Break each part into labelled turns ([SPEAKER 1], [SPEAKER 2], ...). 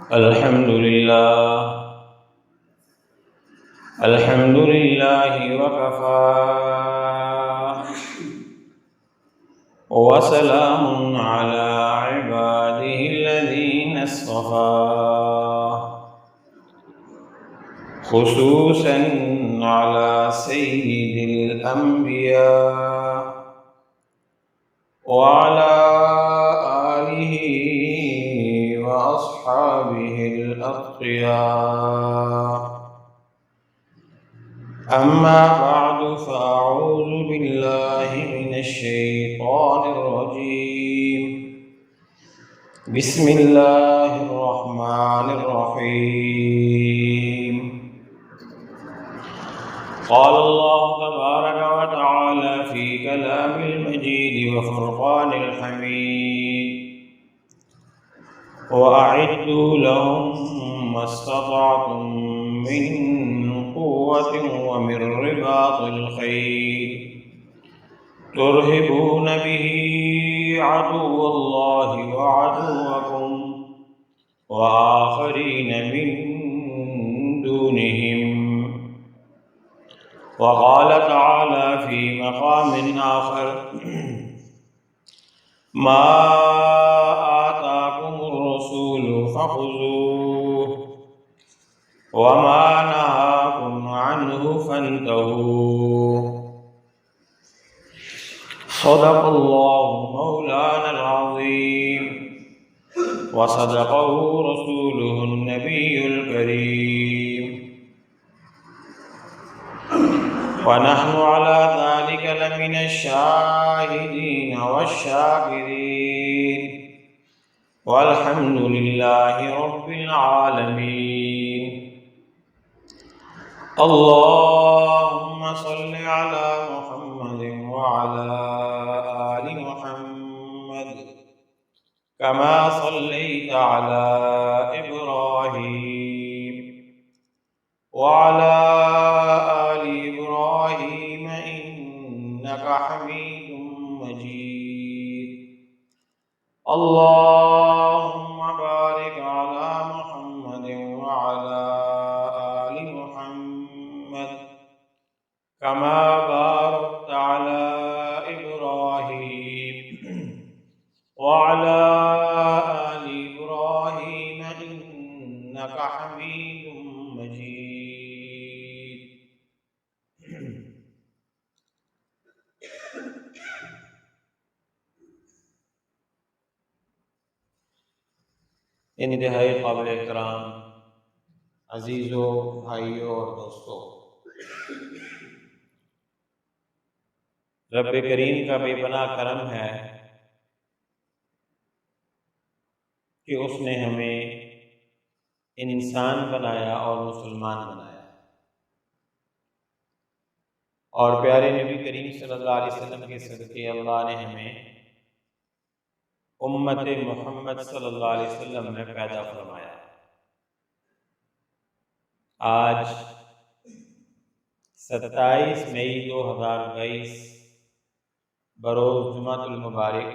[SPEAKER 1] الحمد لله وكفى وسلام على عباده الذين اصطفى خصوصا على سيد الأنبياء وعلى آله وأصحابه الأتقياء. أما بعد فأعوذ بالله من الشيطان الرجيم. بسم الله الرحمن الرحيم. قال الله تبارك وتعالى في كلام المجيد وفرقان الحميد: وأعدوا لهم ما استطعتم من قوة ومن رباط الخيل ترهبون به عدو الله وعدوكم وآخرين من دونهم. وقال تعالى في مقام آخر: ما آتاكم الرسول فخذوه وما نهاكم عنه فانتهوا. صدق الله مولانا العظيم وصدقه رسوله النبي الكريم، ونحن على ذلك لمن الشاهدين والشاكرين، والحمد لله رب العالمين. اللهم صل على محمد وعلى آل محمد كما صليت على إبراهيم وعلى آل إبراهيم إنك حميد مجيد. اللهم بارك على محمد وعلى آل محمد كما باركت على إبراهيم وعلى آل إبراهيم إنك حميد مجيد. انتہائی قابل احترام عزیزوں، بھائیوں اور دوستوں، رب کریم کا بے پناہ کرم ہے کہ اس نے ہمیں انسان بنایا اور مسلمان بنایا، اور پیارے نبی کریم صلی اللہ علیہ وسلم کے صدقے اللہ نے ہمیں امت محمد صلی اللہ علیہ وسلم میں پیدا فرمایا۔ آج 27 مئی 2022 بروز جمعۃ المبارک،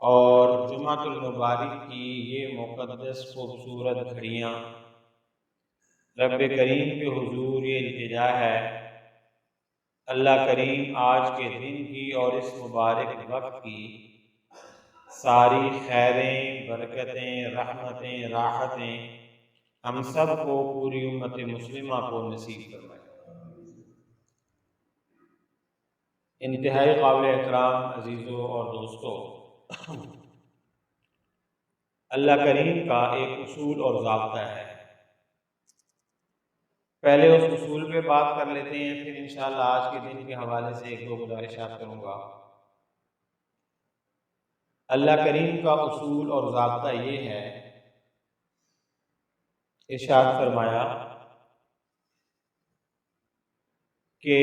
[SPEAKER 1] اور جمعۃ المبارک کی یہ مقدس خوبصورت گھڑیاں رب کریم کے حضور یہ التجا ہے، اللہ کریم آج کے دن کی اور اس مبارک وقت کی ساری خیریں، برکتیں، رحمتیں، راحتیں ہم سب کو، پوری امت مسلمہ کو نصیب فرمائے۔ انتہائی قابل احترام عزیزوں اور دوستوں، اللہ کریم کا ایک اصول اور ضابطہ ہے۔ پہلے اس اصول پہ بات کر لیتے ہیں، پھر انشاءاللہ آج کے دن کے حوالے سے ایک دو گزارشات کروں گا۔ اللہ کریم کا اصول اور ضابطہ یہ ہے، ارشاد فرمایا کہ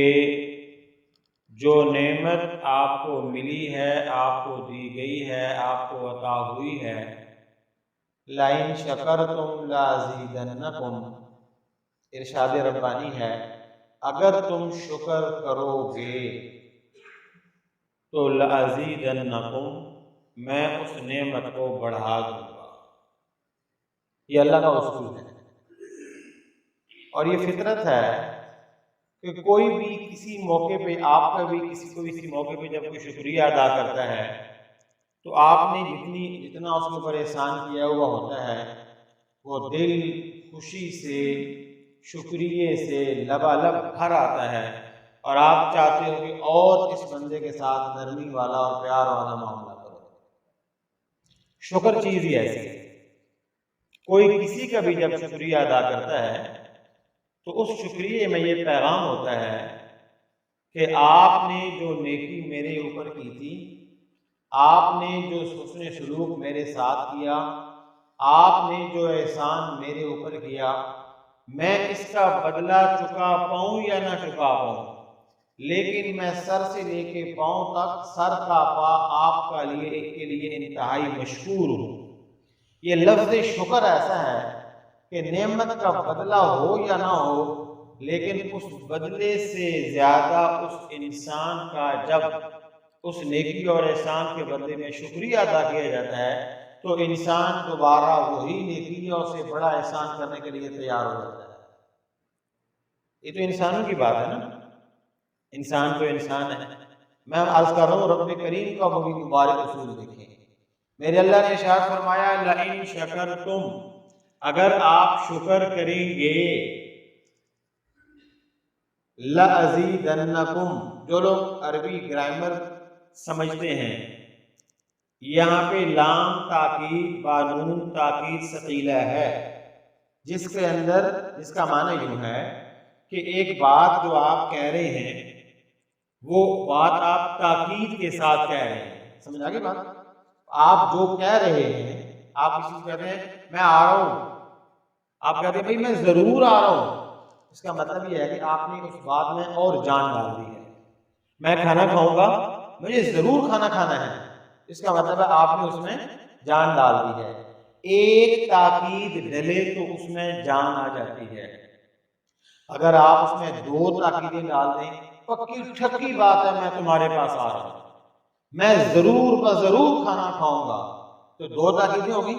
[SPEAKER 1] جو نعمت آپ کو ملی ہے، آپ کو دی گئی ہے، آپ کو عطا ہوئی ہے، لَإِن شَكَرْتُمْ لَأَزِيدَنَّكُمْ، ارشاد ربانی ہے، اگر تم شکر کرو گے تو لَأَزِيدَنَّكُمْ، میں اس نعمت کو بڑھا دوں گا۔ یہ اللہ کا اصول ہے، اور یہ فطرت ہے کہ کوئی بھی کسی موقع پہ، آپ کا بھی کسی موقع پہ جب کوئی شکریہ ادا کرتا ہے تو آپ نے جتنا اس کے اوپر احسان کیا ہوا ہوتا ہے وہ دل خوشی سے، شکریہ سے لبالب بھر آتا ہے، اور آپ چاہتے ہو کہ اور اس بندے کے ساتھ نرمی والا اور پیار والا معاملہ کرو۔ شکر چیز ہی ایسی ہے، کوئی کسی کا بھی جب شکریہ ادا کرتا ہے تو اس شکریہ میں یہ پیغام ہوتا ہے کہ آپ نے جو نیکی میرے اوپر کی تھی، آپ نے جو حسن سلوک میرے ساتھ کیا، آپ نے جو احسان میرے اوپر کیا، میں اس کا بدلہ چکا پاؤں یا نہ چکا پاؤں، لیکن میں سر سے لے کے پاؤں تک سر کا پا آپ کے لیے انتہائی مشکور ہوں۔ یہ لفظ شکر ایسا ہے کہ نعمت کا بدلہ ہو یا نہ ہو، لیکن اس بدلے سے زیادہ اس انسان کا جب اس نیکی اور احسان کے بدلے میں شکریہ ادا کیا جاتا ہے تو انسان دوبارہ وہی نیکی اور سے بڑا احسان کرنے کے لیے تیار ہو جاتا ہے۔ یہ تو انسانوں کی بات ہے نا، انسان تو انسان ہے۔ میں عرض کر رہا ہوں رب کریم کا وہی مبارک اصول دیکھیں۔ میرے اللہ نے ارشاد فرمایا لئن شکرتم، اگر آپ شکر کریں گے، لَأَزِيدَنَّكُمْ، جو لوگ عربی گرامر سمجھتے ہیں، یہاں پہ لام تاکید بانون تاکید ثقیلہ ہے، جس کے اندر جس کا معنی یوں ہے کہ ایک بات جو آپ کہہ رہے ہیں وہ بات آپ تاکید کے ساتھ کہہ رہے ہیں۔ سمجھ آگئی بات؟ آپ جو کہہ رہے ہیں، آپ کسی کو کہتے ہیں میں آ رہا ہوں، آپ کہتے ہیں بھائی میں ضرور آ رہا ہوں، اس کا مطلب یہ ہے کہ آپ نے اس بات میں اور جان ڈال دی ہے۔ میں کھانا کھاؤں گا، مجھے ضرور کھانا کھانا ہے، اس کا مطلب ہے آپ نے اس میں جان ڈال دی ہے۔ ایک تاکید ڈلے تو اس میں جان آ جاتی ہے، اگر آپ اس میں دو تاکیدیں ڈال دیں، پکی ٹھکی بات ہے میں تمہارے پاس آ رہا ہوں، میں ضرور کھانا کھاؤں گا، تو دو تاکیدیں ہوگی۔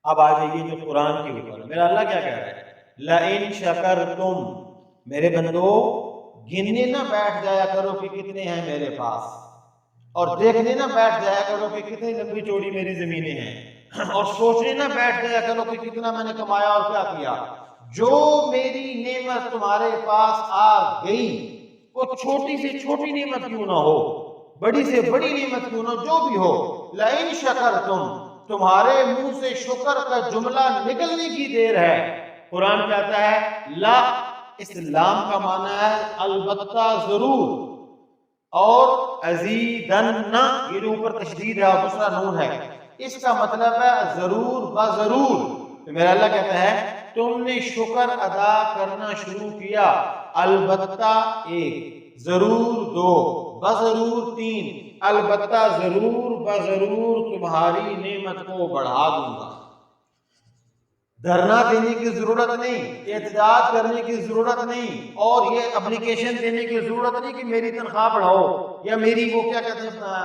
[SPEAKER 1] اب آ جائیے جو قرآن کے اوپر، میرا اللہ کیا کہہ رہا ہے لَإِن شَكَرْتُمْ، میرے بندو گننے نہ بیٹھ جایا کرو کہ کتنے ہیں میرے پاس، اور دیکھنے نہ بیٹھ جایا کرو کہ کتنی لمبی چوڑی میری زمینیں ہیں، اور سوچنے نہ بیٹھ جایا کرو کہ کتنا میں نے کمایا اور کیا کیا۔ جو میری نعمت تمہارے پاس آ گئی، وہ چھوٹی سے چھوٹی نعمت کیوں نہ ہو، بڑی سے بڑی نعمت کیوں نہ جو بھی ہو، لَإِن شَكَرْتُمْ، تمہارے منہ سے شکر کا جملہ نکلنے کی دیر ہے۔ قرآن کہتا ہے لا، اسلام کا معنی ہے البتہ ضرور، اور ازیدن، یہ جو اوپر تشدید ہے اور دوسرا نون ہے، اس کا مطلب ہے ضرور بضرور۔ تو میرا اللہ کہتا ہے تم نے شکر ادا کرنا شروع کیا، البتہ ایک، ضرور دو، بضرور تین، البتہ ضرور بضرور تمہاری نعمت کو بڑھا دوں گا۔ دھرنا دینے کی ضرورت نہیں، احتجاج کرنے کی ضرورت نہیں، اور یہ اپلیکیشن دینے کی ضرورت نہیں کہ میری تنخواہ بڑھاؤ، یا میری وہ کیا کہتے ہیں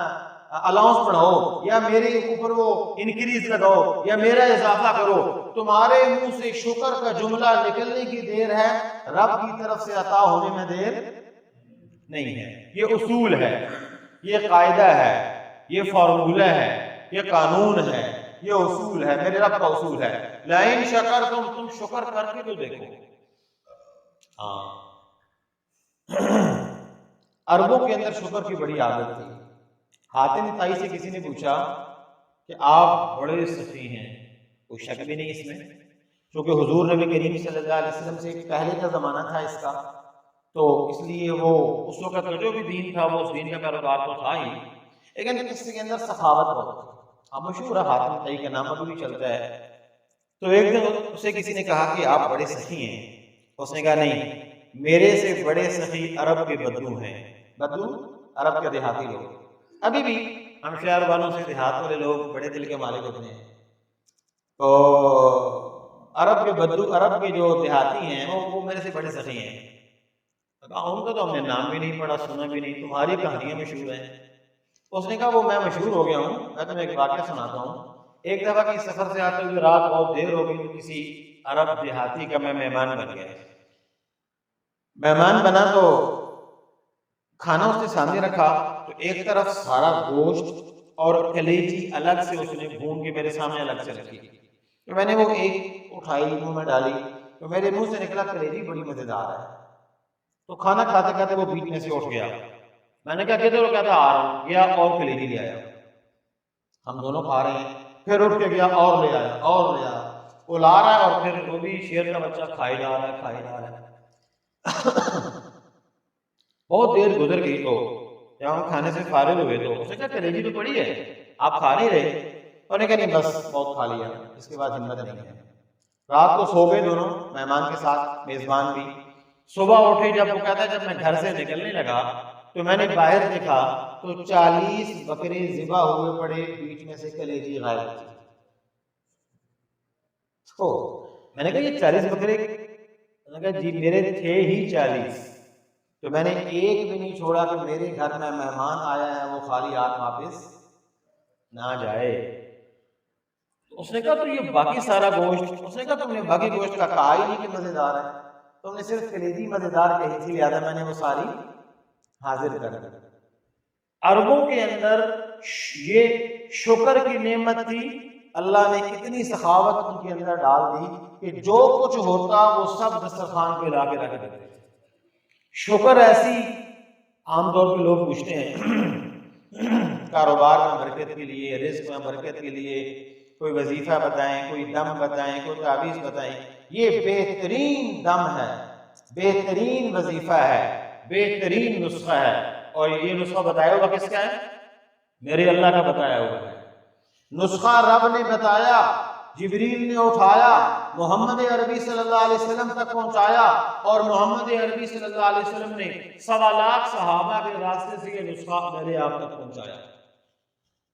[SPEAKER 1] الاؤنس بڑھاؤ، یا میرے اوپر وہ انکریز لگاؤ، یا میرا اضافہ کرو۔ تمہارے منہ سے شکر کا جملہ نکلنے کی دیر ہے، رب کی طرف سے عطا ہونے میں دیر نہیں ہے۔ یہ اصول ہے، یہ قاعدہ ہے، یہ فارمولہ ہے، یہ قانون ہے، یہ اصول ہے، میرے رب کا اصول ہے۔ لَإِن شَكَرْتُمْ، تم شکر کر کے تو دیکھو۔ عربوں کے اندر شکر کی بڑی عادت تھی۔ حاتم طائی سے کسی نے پوچھا کہ آپ بڑے سخی ہیں، کوئی شک بھی نہیں اس میں، چونکہ حضور نبی کریم صلی اللہ علیہ وسلم سے پہلے کا زمانہ تھا اس کا، تو اس لیے وہ اس وقت کا جو بھی دین تھا وہ اس دین کا پیروکار تو تھا ہی، لیکن اس کے اندر سخاوت بہت تھی۔ اب مشہور ہے حاتم طائی کا نام ابھی بھی چلتا ہے۔ تو ایک دن اسے کسی نے کہا کہ آپ بڑے سخی ہیں، اس نے کہا نہیں، میرے سے بڑے سخی عرب کے بدو ہیں۔ بدو عرب کے دیہاتی لوگ، ابھی بھی ہمشیار والوں سے دیہات والے لوگ بڑے دل کے مالک ہوتے ہیں، تو عرب کے بدو، عرب کے جو دیہاتی ہیں وہ میرے سے بڑے سخی ہیں۔ ان کا تو ہم نے نام بھی نہیں پڑھا، سنا بھی نہیں، تمہاری کہانیاں مشہور ہیں۔ اس نے کہا وہ میں مشہور ہو گیا ہوں، میں تمہیں ایک واقعہ سناتا ہوں ایک دفعہ کی سفر سے آتے ہوئے رات بہت دیر ہو گئی تو کسی عرب دیہاتی کا میں مہمان بن گیا. مہمان بنا تو کھانا اس نے سامنے رکھا تو ایک طرف سارا گوشت اور کلیجی الگ سے اس نے بھون کے میرے سامنے الگ سے رکھی. تو میں نے وہ ایک اٹھائی منہ میں ڈالی تو میرے منہ سے نکلا کلیجی بڑی مزیدار ہے. تو کھانا کھاتے کھاتے وہ بیچ میں سے اٹھ گیا. میں نے کہا کدھر؟ وہ کہتا آ رہا ہوں. گیا اور کلیجی لے آیا. ہم دونوں کھا رہے ہیں. پھر اٹھ کے گیا اور لے آیا اور لے آیا. وہ لا رہا ہے اور پھر وہ بھی شیر کا بچہ کھائی جا رہا ہے کھائی جا رہا ہے. بہت دیر گزر گئی تو جب ہم کھانے سے فارغ ہوئے تو اس نے کہا کلیجی تو پڑی ہے آپ کھا نہیں رہے؟ انہوں نے کہا نہیں بس بہت کھا لیا اس کے بعد ہمت نہیں ہے. رات کو سو گئے دونوں مہمان کے ساتھ میزبان بھی. صبح اٹھے جب وہ کہتا ہے جب میں گھر سے نکلنے لگا تو میں نے باہر دیکھا تو 40 بکرے ذبح ہوئے پڑے بیچ میں سے کلیجی غائب تھی. تو میں نے کہا یہ 40 بکرے؟ میں نے کہا جی میرے تھے ہی 40. تو میں نے ایک بھی نہیں چھوڑا کہ میرے گھر میں مہمان آیا ہے وہ خالی ہاتھ واپس نہ جائے. اس نے کہا تو یہ باقی سارا گوشت؟ اس نے کہا تم نے باقی گوشت کا کہا ہی نہیں کہ مزیدار ہے, تم نے صرف کلیجی مزیدار کہی تھی لہذا میں نے وہ ساری حاضر کر دی. عربوں کے اندر یہ شکر کی نعمت تھی. اللہ نے اتنی سخاوت ان کے اندر ڈال دی کہ جو کچھ ہوتا وہ سب دسترخوان پہ لا کے رکھ دیتے. شکر ایسی عام طور پہ لوگ پوچھتے ہیں کاروبار میں برکت کے لیے, رزق میں برکت کے لیے کوئی وظیفہ بتائیں, کوئی دم بتائیں, کوئی تعویذ بتائیں. یہ بہترین دم ہے, بہترین وظیفہ ہے, بہترین نسخہ ہے. اور یہ نسخہ بتایا ہوگا کس کا ہے؟ میرے اللہ کا بتایا ہوا ہے. نسخہ رب نے بتایا, جبریل نے اٹھایا, محمد عربی صلی اللہ علیہ وسلم تک پہنچایا اور محمد عربی صلی اللہ علیہ وسلم نے 1.25 لاکھ صحابہ کے راستے سے یہ نسخہ میرے آپ تک پہنچایا.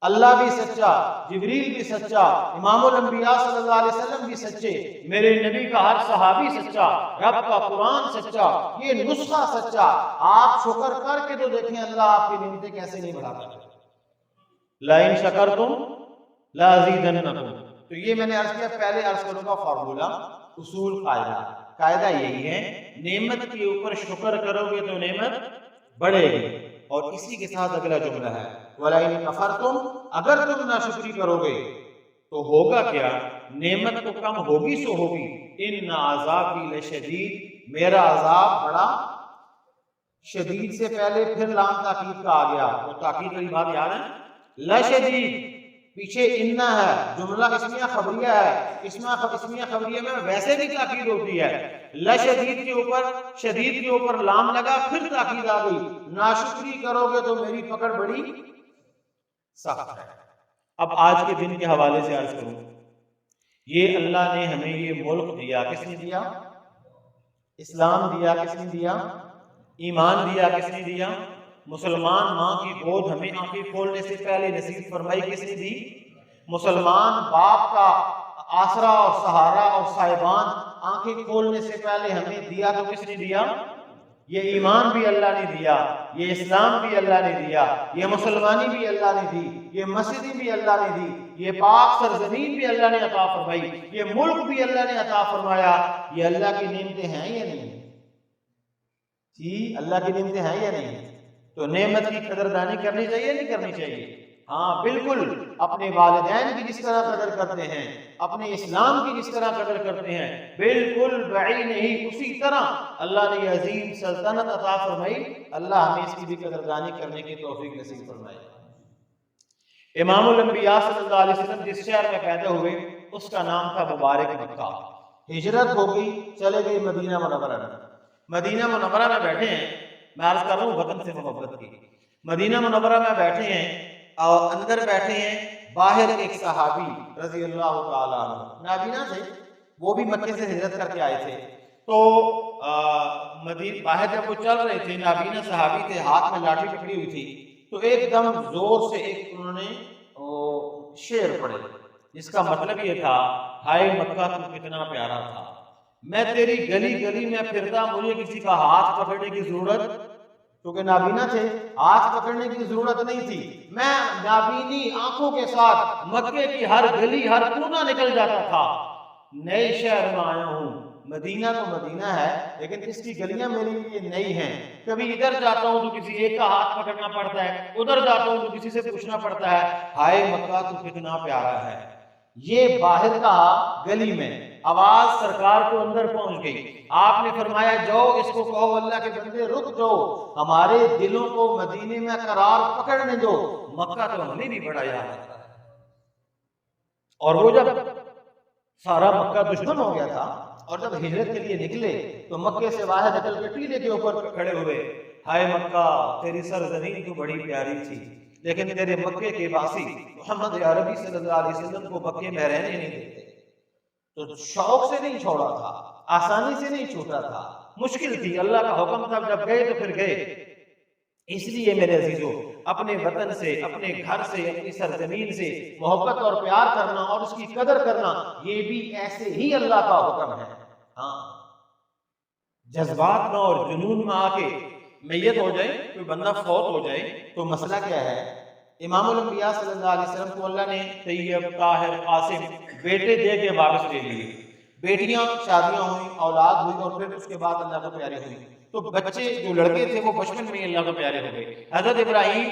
[SPEAKER 1] اللہ بھی سچا, جبریل بھی سچا, امام الانبیاء صلی اللہ علیہ وسلم بھی سچے, میرے نبی کا ہر صحابی سچا, رب کا قرآن سچا, یہ نسخہ سچا. آپ شکر کر کے تو دیکھیں اللہ آپ کی نعمتیں کیسے نہیں بڑھاتا. لَإِن شَكَرْتُمْ لَأَزِيدَنَّكُمْ. تو یہ میں نے عرض کیا, پہلے عرض کروں گا فارمولہ, اصول, قاعدہ یہی ہے نعمت کے اوپر شکر کرو گے تو نعمت بڑھے گی. اور اسی کے ساتھ اگلا جملہ ہے وَلَئِن كَفَرْتُمْ, اگر تم ناشکری کرو گے تو ہوگا کیا؟ نعمت تو کم ہوگی سو ہوگی. ان عذابی لشدید, میرا عذاب بڑا شدید سے پہلے پھر لام تاکید کا آ گیا. وہ تاکید والی بات یاد ہے, لشدید پیچھے انہ ہے, جملہ اسمیہ خبریہ ہے. اسمیہ خبریہ میں ویسے بھی تاکید ہوتی ہے. لشدید کے اوپر, شدید کے اوپر لام لگا پھر تاکید آ گئی. ناشکری کرو گے تو میری پکڑ بڑی سخت ہے. اب آج کے دن کے حوالے سے عرض کروں, یہ اللہ نے ہمیں یہ ملک دیا, کس نے دیا؟ اسلام دیا, کس نے دیا؟ ایمان دیا, کس نے دیا؟ مسلمان ماں کی گود ہمیں آنکھیں کھولنے سے پہلے نصیب فرمائی, کس نے دی؟ مسلمان باپ کا آسرا اور سہارا اور صاحبان آنکھیں کھولنے سے پہلے ہمیں دیا تو کس نے دیا؟ یہ ایمان بھی اللہ نے دیا, یہ اسلام بھی اللہ نے دیا, یہ مسلمانی بھی اللہ نے دی, یہ مسجدیں بھی اللہ نے دی, یہ پاک سرزمین بھی اللہ نے عطا فرمائی, یہ ملک بھی اللہ نے عطا فرمایا. یہ اللہ کی نعمتیں ہیں یا نہیں؟ جی اللہ کی نعمتیں ہیں یا نہیں؟ تو نعمت کی قدردانی کرنی چاہیے نہیں کرنی چاہیے؟ ہاں بالکل. اپنے والدین کی جس طرح قدر کرتے ہیں, اپنے اسلام کی جس طرح قدر کرتے ہیں, بالکل بعید نہیں, اسی طرح اللہ نے یہ عظیم سلطنت عطا فرمائی. اللہ ہمیں اس کی بھی قدردانی کرنے کی توفیق نصیب فرمائے. امام الانبیاء صلی اللہ علیہ وسلم جس شہر میں پیدا ہوئے اس کا نام تھا مبارک مکہ. ہجرت ہو گئی, چلے گئے مدینہ منورہ میں. مدینہ منورہ میں بیٹھے ہیں, میں عرض کر رہا ہوں وطن سے محبت کی. مدینہ منورہ میں بیٹھے ہیں اور اندر بیٹھے ہیں, باہر ایک صحابی رضی اللہ تعالیٰ عنہ نابینا تھے, وہ بھی مکے سے ہجرت کر کے آئے تھے. تو باہر جب وہ چل رہے تھے, نابینا صحابی تھے, ہاتھ میں لاٹھی پکڑی ہوئی تھی, تو ایک دم زور سے ایک انہوں نے شعر پڑھے جس کا مطلب یہ تھا, ہائے مکہ تو کتنا پیارا تھا, میں تیری گلی گلی میں پھرتا, مجھے کسی کا ہاتھ پکڑنے کی ضرورت.
[SPEAKER 2] کیونکہ نابینا تھے، ہاتھ پکڑنے کی ضرورت نہیں تھی، میں نابینی آنکھوں کے ساتھ مکے کی ہر گلی ہر کونا نکل جاتا تھا۔ نئے شہر میں آیا ہوں، مدینہ تو مدینہ ہے لیکن اس کی گلیاں میرے لیے نئی ہیں، کبھی ادھر جاتا ہوں تو کسی ایک کا ہاتھ پکڑنا پڑتا ہے، ادھر جاتا ہوں تو کسی سے پوچھنا پڑتا ہے، ہائے مکہ تو کتنا پیارا ہے۔ یہ باہر کا گلی میں آواز سرکار کو اندر پہنچ گئی، آپ نے فرمایا جاؤ اس کو کہو اللہ کے بندے رک جاؤ، ہمارے دلوں کو مدینے میں قرار پکڑنے دو، مکہ تو ہمیں بھی بڑا یاد آتا ہے۔ اور وہ جب سارا مکہ دشمن ہو گیا تھا اور جب ہجرت کے لیے نکلے تو مکے سے باہر نکل کے ٹیلے کے اوپر کھڑے ہوئے، ہائے مکہ تیری سرزمین تو بڑی پیاری تھی لیکن تیرے مکے کے باسی محمد عربی صلی اللہ علیہ وسلم کو مکے میں رہنے نہیں دیتے، تو شوق سے نہیں چھوڑا تھا، آسانی سے نہیں چھوٹا تھا، مشکل تھی، اللہ کا حکم تھا، جب گئے تو پھر گئے۔ اس لیے میرے عزیزو اپنے وطن سے، اپنے گھر سے، اپنی سرزمین سے محبت اور پیار کرنا اور اس کی قدر کرنا یہ بھی ایسے ہی اللہ کا حکم ہے۔ ہاں جذبات میں اور جنون میں آ کے میت ہو جائے، کوئی بندہ فوت ہو جائے تو مسئلہ کیا ہے؟ امام الانبیاء صلی اللہ علیہ وسلم کو اللہ نے طیب، طاہر، قاسم بیٹے دے کے واپس لے لیے، بیٹیاں شادیاں ہوئیں، اولاد ہوئی اور پھر اس کے بعد اللہ کو پیاری ہوئی، تو بچے جو لڑکے تھے وہ بچپن میں اللہ کو پیارے ہو گئے۔ حضرت ابراہیم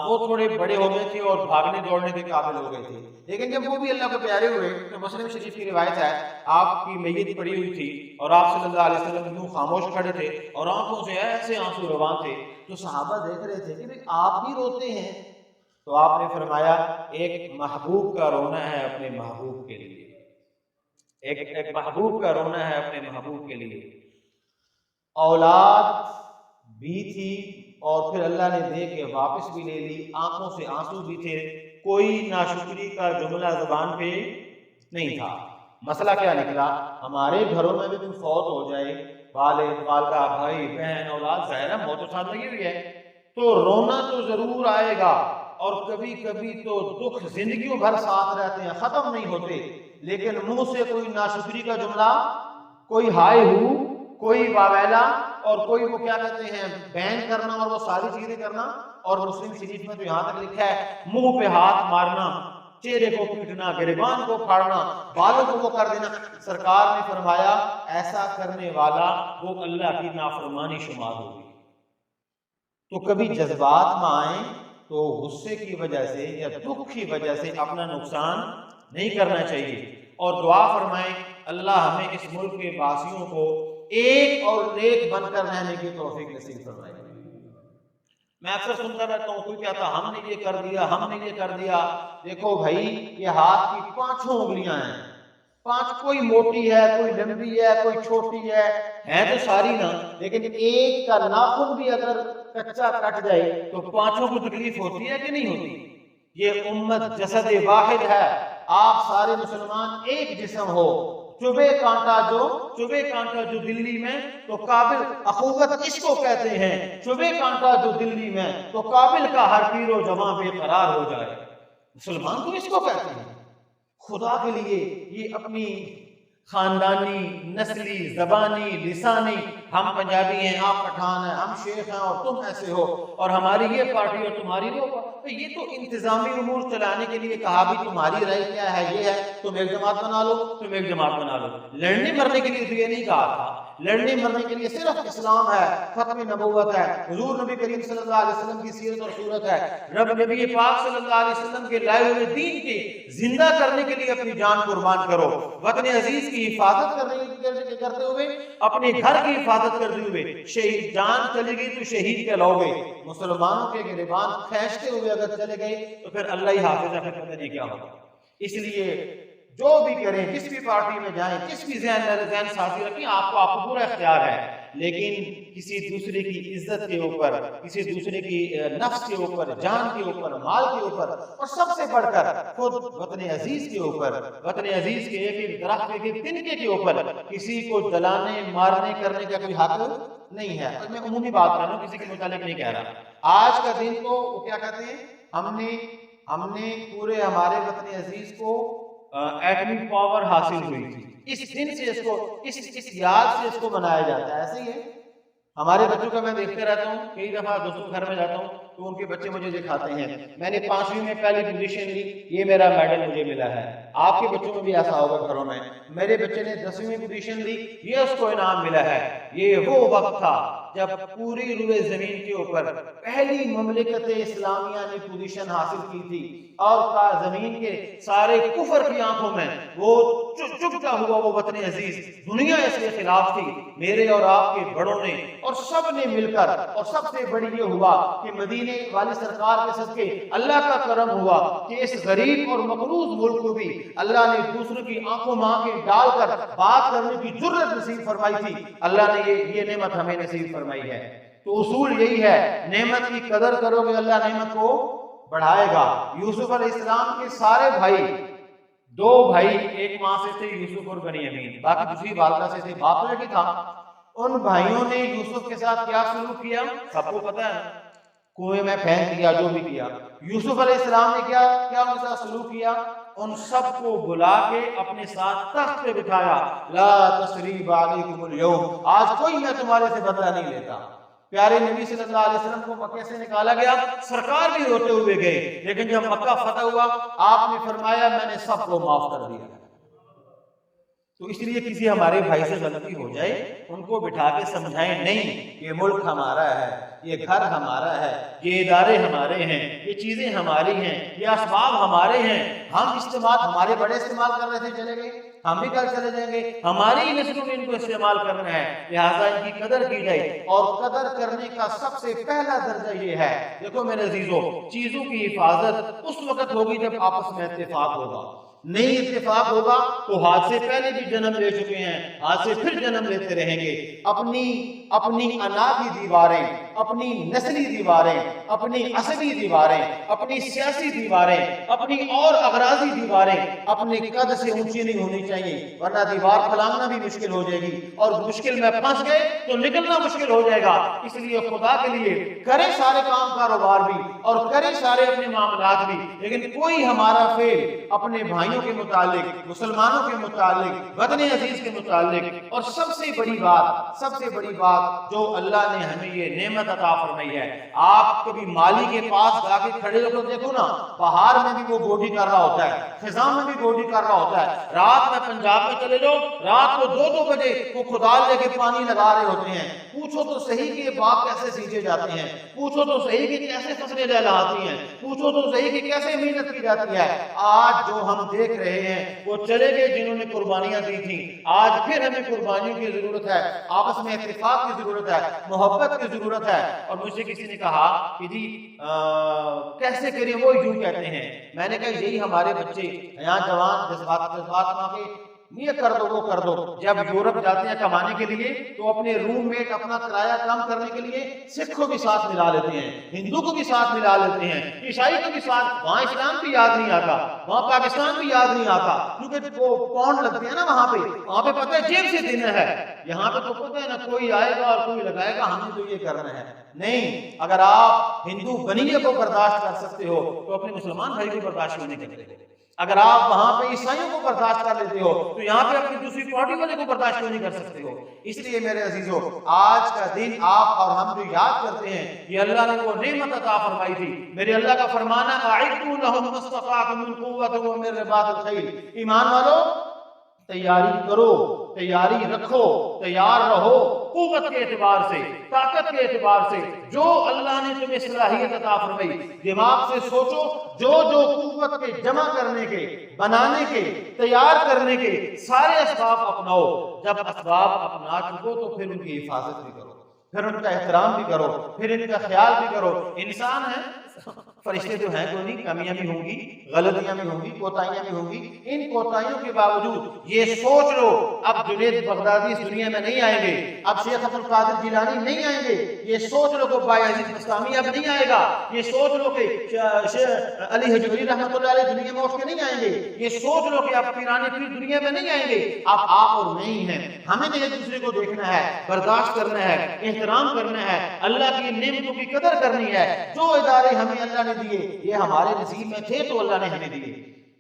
[SPEAKER 2] وہ تھوڑے بڑے ہو گئے تھے اور بھاگنے دوڑنے کے قابل ہو گئے تھے، لیکن جب وہ بھی اللہ کو پیارے ہوئے تو مسلم شریف کی روایت ہے آپ کی میت پڑی ہوئی تھی اور آپ صلی اللہ علیہ وسلم یوں خاموش کھڑے تھے اور آنکھوں سے ایسے آنسو روان تھے، تو صحابہ دیکھ رہے تھے کہ بھئی آپ بھی روتے ہیں، تو آپ نے فرمایا ایک محبوب کا رونا ہے اپنے محبوب کے لیے، ایک محبوب کا رونا ہے اپنے محبوب کے لیے۔ اولاد بھی تھی اور پھر اللہ نے دے کے واپس بھی لے لی، آنکھوں سے آنسو بھی تھے، کوئی ناشکری کا جملہ زبان پہ نہیں تھا۔ مسئلہ کیا نکلا؟ ہمارے گھروں میں بھی کوئی فوت ہو جائے، والد، والدہ، بھائی، بہن، اولاد، ظاہر ہے موت تو ساتھ لگی ہوئی ہے، تو رونا تو ضرور آئے گا، اور کبھی کبھی تو دکھ زندگیوں بھر ساتھ رہتے ہیں، ختم نہیں ہوتے، لیکن منہ سے کوئی ناشکری کا جملہ، کوئی ہائے ہو، کوئی واویلا، اور کوئی وہ کیا کہتے ہیں بین کرنا اور وہ ساری چیزیں کرنا، اور مسلم شریف میں تو یہاں تک لکھا ہے منہ پہ ہاتھ مارنا، چہرے کو پیٹنا، گریبان کو پھاڑنا، بالوں کو وہ کر دینا، سرکار نے فرمایا ایسا کرنے والا وہ اللہ کی نافرمانی شمار ہوگی۔ تو کبھی جذبات میں آئیں تو غصے کی وجہ سے یا دکھ کی وجہ سے اپنا نقصان نہیں کرنا چاہیے، اور دعا فرمائیں اللہ ہمیں اس ملک کے واسیوں کو ایک اور نیک بن کر رہنے کی توفیق نصیب فرمائے۔ میں اکثر سنتا رہتا ہوں کوئی کہتا ہم نے یہ کر دیا، ہم نے یہ کر دیا، دیکھو بھائی یہ ہاتھ کی 5 انگلیاں ہیں، 5 کوئی موٹی ہے، کوئی لمبی ہے، کوئی چھوٹی ہے تو ساری نا، لیکن ایک کا ناخن بھی اگر کچا کٹ جائے تو 5 کو تکلیف ہوتی ہے کہ نہیں ہوتی؟ یہ امت جسد واحد ہے، آپ سارے مسلمان ایک جسم ہو، چبے کانٹا جو دلی میں تو قابل اخوت اس کو کہتے ہیں، چبے کانٹا جو دلی میں تو قابل کا ہر پیر و جواں بے قرار ہو جائے، مسلمان تو اس کو کہتے ہیں۔ خدا کے لیے یہ اپنی خاندانی، نسلی، زبانی، لسانی، ہم پنجابی ہیں، آپ پٹھان ہیں، ہم شیخ ہیں اور تم ایسے ہو، اور ہماری یہ پارٹی اور تمہاری وہ پارٹی، یہ تو انتظامی امور چلانے کے لیے کہا بھی تمہاری رائے کیا ہے، یہ ہے، تم ایک جماعت بنا لو، تم ایک جماعت بنا لو۔ لڑنے مرنے کے لیے تو یہ نہیں کہا تھا، لڑنے مرنے کے لیے صرف اسلام ہے، ختم نبوت ہے، حضور نبی کریم صلی اللہ علیہ وسلم کی سیرت اور صورت ہے، رب نبی پاک صلی اللہ علیہ وسلم کے لائے ہوئے دین کے زندہ کرنے کے لیے اپنی جان قربان کرو، وطن عزیز کی حفاظت کرتے ہوئے، اپنے گھر کی حفاظت کرتے ہوئے، شہید جان چلے گئی تو شہید کہلاؤ گے، مسلمانوں کے گریبان کھینچتے ہوئے اگر چلے گئے تو پھر اللہ ہی حافظ ہے، پھر پتہ نہیں کیا ہوگا۔ اس لیے جو بھی کریں، جس بھی پارٹی میں جائیں، جس بھی ذہن سازی رکھیں، آپ کو پورا اختیار ہے، لیکن کسی دوسرے کی عزت کے اوپر، کسی دوسرے کی نفس کے اوپر، جان کے اوپر، مال کے اوپر، اور سب سے بڑھ کر خود وطن عزیز کے اوپر، وطن عزیز کے ایک درخت کے تنکے کے اوپر کسی کو جلانے، مارنے، کرنے کا کوئی حق نہیں ہے۔ میں عمومی بات کر رہا ہوں، کسی کے متعلق نہیں کہہ رہا۔ آج کا دن کو وہ کیا کہتے ہیں، ہم نے پورے ہمارے وطن عزیز کو ایٹمی پاور حاصل ہوئی تھی، اس دن سے اس کو، اس یاد سے اس کو منایا جاتا ہے، ایسے ہی ہے۔ ہمارے بچوں کا میں دیکھتے رہتا ہوں، کئی دفعہ دوستوں کے گھر میں جاتا ہوں تو ان کے بچے مجھے دکھاتے ہیں میں نے 5ویں میں پہلی پوزیشن لی، یہ میرا میڈل مجھے ملا ہے۔ آپ کے بچوں میں بھی ایسا ہوگا گھروں میں، میرے بچے نے 10ویں پوزیشن لی، یہ اس کو انعام ملا ہے۔ یہ وہ وقت تھا جب پوری روئے زمین کے اوپر پہلی مملکت اسلامیہ نے پوزیشن حاصل کی تھی، اور زمین کے سارے کفر کی آنکھوں میں وہ چپکا ہوا وہ وطن عزیز، دنیا اس کے خلاف تھی، میرے اور آپ کے بڑوں نے اور سب نے مل کر، اور سب سے بڑی یہ ہوا کہ مدینے والی سرکار کے صدقے اللہ کا کرم ہوا کہ اس غریب اور مقروض ملک کو بھی اللہ نے دوسروں کی آنکھوں میں آنکھیں ڈال کر بات کرنے کی جرت نصیب فرمائی تھی۔ اللہ نے یہ نعمت ہمیں نصیب فرمائی ہے۔ تو اصول یہی ہے، نعمت کی قدر کرو گے اللہ نعمت کو بڑھائے گا۔ یوسف علیہ السلام کے سارے بھائی، 2 بھائی ایک ماں سے تھے، یوسف اور بنیامین، باقی دوسری والدہ سے تھے، باپ تو ایک ہی تھا۔ ان بھائیوں نے یوسف کے ساتھ کیا سلوک کیا سب کو پتہ ہے، کنویں میں پھینک دیا، جو بھی کیا۔ یوسف علیہ السلام نے کیا ان کے ساتھ سلوک کیا، ان سب کو بلا کے اپنے ساتھ تخت پہ بٹھایا، لا تثریب علیکم اليوم، آج کوئی میں تمہارے سے بدلہ نہیں لیتا۔ پیارے نبی صلی اللہ علیہ وسلم کو مکہ سے نکالا گیا، سرکار بھی روتے ہوئے گئے، لیکن جب مکہ فتح ہوا آپ نے فرمایا میں نے سب کو معاف کر دیا۔ تو اس لیے کسی ہمارے بھائی سے غلطی ہو جائے ان کو بٹھا کے سمجھائیں، نہیں یہ ملک ہمارا ہے، یہ گھر ہمارا ہے، یہ ادارے ہمارے ہیں، یہ چیزیں ہماری ہیں، یہ اسباب ہمارے ہیں، ہم استعمال، ہمارے بڑے استعمال کر رہے تھے چلے گئے، ہم بھی کل چلے جائیں گے، ہماری نسلوں نے ان کو استعمال کرنا ہے، لہٰذا ان کی قدر کی جائے۔ اور قدر کرنے کا سب سے پہلا درجہ یہ ہے، دیکھو میرے عزیزو، چیزوں کی حفاظت اس وقت ہوگی جب آپس میں اتفاق ہوگا۔ نہیں اتفاق ہوگا تو ہاتھ سے پہلے بھی جنم لے چکے ہیں، ہاتھ سے پھر جنم لیتے رہیں گے۔ اپنی انا کی دیواریں، اپنی نسلی دیواریں، اپنی عصبی دیواریں، اپنی سیاسی دیواریں، اپنی اور اغراضی دیواریں اپنے قد سے اونچی نہیں ہونی چاہیے، ورنہ دیوار پھلانگنا بھی مشکل ہو جائے گی، اور مشکل میں پھنس گئے تو نکلنا مشکل ہو جائے گا۔ اس لیے خدا کے لیے کرے سارے کام کاروبار بھی اور کرے سارے اپنے معاملات بھی، لیکن کوئی ہمارا فعل اپنے بھائیوں کے متعلق، مسلمانوں کے متعلق، وطن عزیز کے متعلق، اور سب سے بڑی بات جو اللہ نے ہمیں یہ نعمت عطا فرمائی ہے، آپ کبھی مالی کے پاس جا کے کھڑے ہو کر دیکھو نا، پہاڑ میں بھی وہ گوڈی کر رہا ہوتا ہے، خزاں میں بھی گوڈی کر رہا ہوتا ہے، رات میں پنجاب میں چلے جاؤ، رات کو 2 بجے وہ کھدال لے کے پانی لگا رہے ہوتے ہیں۔ پوچھو تو صحیح کہ یہ باغ کیسے سینچے جاتے ہیں، پوچھو تو صحیح کہ کیسے فصلیں لہلاتی ہیں، پوچھو تو صحیح کہ کیسے محنت کی جاتی ہے۔ آج جو ہم دیکھ رہے ہیں وہ چلے گئے جنہوں نے قربانیاں دی تھیں، آج پھر ہمیں قربانیوں کی ضرورت ہے، آپس میں اتفاق کی ضرورت ہے، محبت کی ضرورت ہے۔ اور مجھ سے کسی نے کہا کہ جی کیسے کریں، وہ یوں کہتے ہیں، میں نے کہا یہی ہمارے بچے یہاں جوان جذبات میں کے یہ کر دو وہ کر دو، جب یورپ جاتے ہیں کمانے کے لیے تو اپنے روم میٹ اپنا کرایہ کم کرنے کے لیے سکھ کو بھی ساتھ ملا لیتے ہیں، ہندو کو بھی ساتھ ملا لیتے ہیں، عیسائی کو بھی ساتھ، وہاں اسلام بھی یاد نہیں آتا، وہاں پاکستان بھی یاد نہیں آتا، کیونکہ وہ پاؤنڈ لگتے ہیں نا وہاں پہ پتہ ہے جیب سے دینا ہے، یہاں پہ تو پتہ ہے نا کوئی آئے گا اور کوئی لگائے گا، ہم نے تو یہ کرنا ہے۔ نہیں، اگر آپ ہندو بنیے کو برداشت کر سکتے ہو تو اپنے مسلمان بھائی کو برداشت نہیں کرتے ہو، اگر آپ وہاں پہ عیسائیوں کو برداشت کر لیتے ہو تو یہاں پہ اپنی دوسری پارٹی والے کو برداشت نہیں کر سکتے ہو۔ اس لیے میرے عزیزو، آج کا دن آپ اور ہم جو یاد کرتے ہیں، یہ اللہ نے وہ نعمت عطا فرمائی تھی۔ میرے اللہ کا فرمانا اعدوا لهم ما استطعتم من قوة ومن رباط الخيل، ایمان والو تیاری کرو، تیاری رکھو، تیار رہو، قوت کے اعتبار سے، طاقت کے اعتبار سے، جو اللہ نے تمہیں صلاحیت عطا فرمائی، دماغ سے سوچو، جو قوت کے جمع کرنے کے، بنانے کے، تیار کرنے کے سارے اسباب اپناؤ۔ جب اسباب اپنا چکو تو پھر ان کی حفاظت بھی کرو، پھر ان کا احترام بھی کرو، پھر ان کا خیال بھی کرو۔ انسان ہے، فرشتے تو ہیں کوئی نہیں، کمیاں بھی ہوں گی، غلطیاں بھی ہوں گی، کوتاہیاں بھی ہوں گی، ان کوتاہیوں کے باوجود یہ سوچ لو اب جنید بغدادی اس دنیا میں نہیں آئیں گے، اب شیخ عبد القادر جیلانی نہیں آئیں گے، یہ سوچ لو کہ بایزید بستامی اب نہیں آئے گا، یہ سوچ لو کہ علی حجویری رحمۃ اللہ علیہ دنیا میں اٹھ کے نہیں آئیں گے، یہ سوچ لو کہ اب پیرانی پیر دنیا میں نہیں آئیں گے، اب آپ اور میں ہی ہیں۔ ہمیں نے ایک دوسرے کو دیکھنا ہے، برداشت کرنا ہے، احترام کرنا ہے، اللہ کی نعمتوں کی قدر کرنی ہے۔ جو ادارے ہمیں اللہ نے دیے یہ ہمارے نصیب میں تھے تو اللہ نے ہمیں دیے،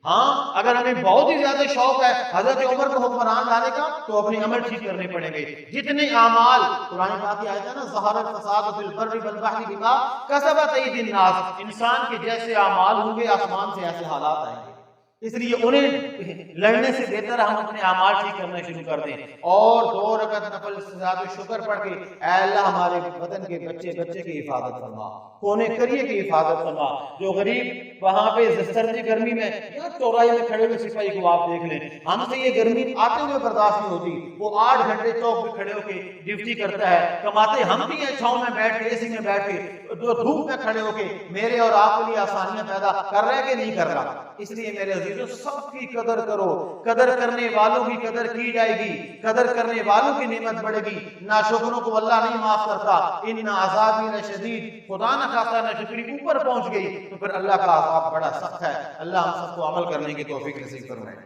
[SPEAKER 2] ہاں اگر ہمیں بہت ہی زیادہ شوق ہے حضرت عمر کو حکمران لانے کا تو اپنے عمل ٹھیک کرنے پڑیں گے. جتنے اعمال قرآن پاک کی آیت ہے نا ظہر الفساد فی البر والبحر بما کسبت ایدی الناس، انسان کے جیسے اعمال ہوں گے آسمان سے ایسے حالات آئیں گے. اس لیے انہیں لڑنے سے بہتر ہم اپنے اعمال ٹھیک کرنا شروع کر دیں اور 2 رکعت نفل صلاۃ شکر پڑھ کے اے اللہ ہمارے وطن کے بچے کی حفاظت فرما، کونے کریے کی حفاظت فرما. جو غریب وہاں پہ سردی گرمی میں یا چوراہے میں کھڑے ہوئے سپاہی کو آپ دیکھ لیں، ہم سے یہ گرمی آتے ہوئے برداشت نہیں ہوتی، وہ 8 گھنٹے چوک پہ کھڑے ہو کے ڈیوٹی کرتا ہے، کماتے ہم بھی ہیں چھاؤں میں بیٹھ کے اے سی میں بیٹھ کے، جو دھوپ میں کھڑے ہو کے میرے اور آپ کے لیے آسانیاں پیدا کر رہا ہے کہ نہیں کر رہا. اس لیے میرے عزیزو سب کی قدر کرو، قدر کرنے والوں کی قدر کی جائے گی، قدر کرنے والوں کی نعمت بڑھے گی. ناشکروں کو اللہ نہیں معاف کرتا. ان عذابی لشدید، خدا نہ خاصا ناشکری اوپر پہنچ گئی تو پھر اللہ کا عذاب بڑا سخت ہے. اللہ ہم سب کو عمل کرنے کی توفیق نصیب فرمائے.